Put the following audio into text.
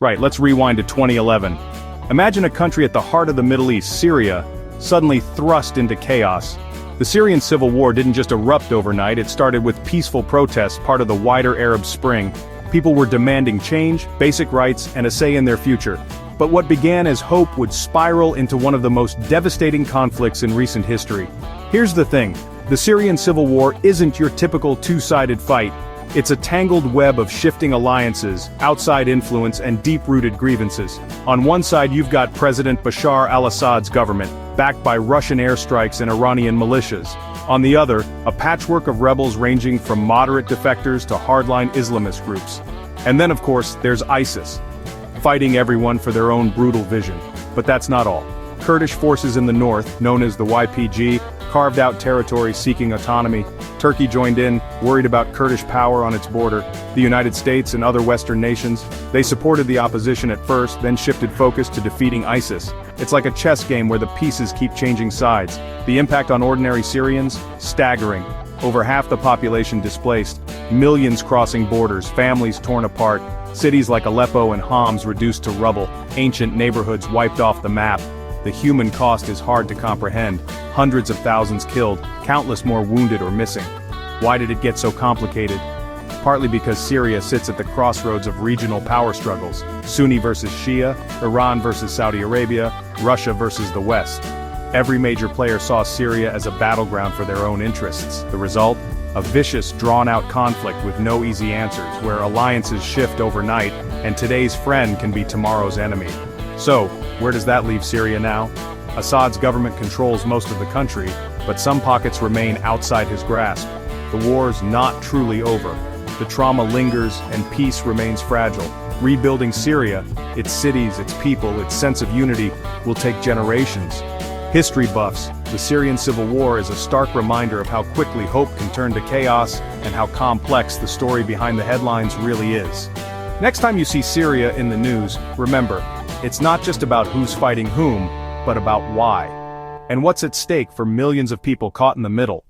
Right, let's rewind to 2011. Imagine a country at the heart of the Middle East, Syria, suddenly thrust into chaos. The Syrian civil war didn't just erupt overnight, it started with peaceful protests, part of the wider Arab Spring. People were demanding change, basic rights, and a say in their future. But what began as hope would spiral into one of the most devastating conflicts in recent history. Here's the thing, the Syrian civil war isn't your typical two-sided fight. It's a tangled web of shifting alliances, outside influence, and deep-rooted grievances. On one side you've got President Bashar al-Assad's government, backed by Russian airstrikes and Iranian militias. On the other, a patchwork of rebels ranging from moderate defectors to hardline Islamist groups. And then of course, there's ISIS, fighting everyone for their own brutal vision. But that's not all. Kurdish forces in the north, known as the YPG, carved out territory seeking autonomy. Turkey joined in, worried about Kurdish power on its border. The United States and other Western nations, they supported the opposition at first, then shifted focus to defeating ISIS. It's like a chess game where the pieces keep changing sides. The impact on ordinary Syrians? Staggering. Over half the population displaced, millions crossing borders, families torn apart, cities like Aleppo and Homs reduced to rubble, ancient neighborhoods wiped off the map. The human cost is hard to comprehend. Hundreds of thousands killed, countless more wounded or missing. Why did it get so complicated? Partly because Syria sits at the crossroads of regional power struggles. Sunni versus Shia, Iran versus Saudi Arabia, Russia versus the West. Every major player saw Syria as a battleground for their own interests. The result? A vicious, drawn-out conflict with no easy answers, where alliances shift overnight, and today's friend can be tomorrow's enemy. So, where does that leave Syria now? Assad's government controls most of the country, but some pockets remain outside his grasp. The war's not truly over. The trauma lingers and peace remains fragile. Rebuilding Syria, its cities, its people, its sense of unity, will take generations. History buffs, the Syrian civil war is a stark reminder of how quickly hope can turn to chaos and how complex the story behind the headlines really is. Next time you see Syria in the news, remember, it's not just about who's fighting whom, but about why. And what's at stake for millions of people caught in the middle.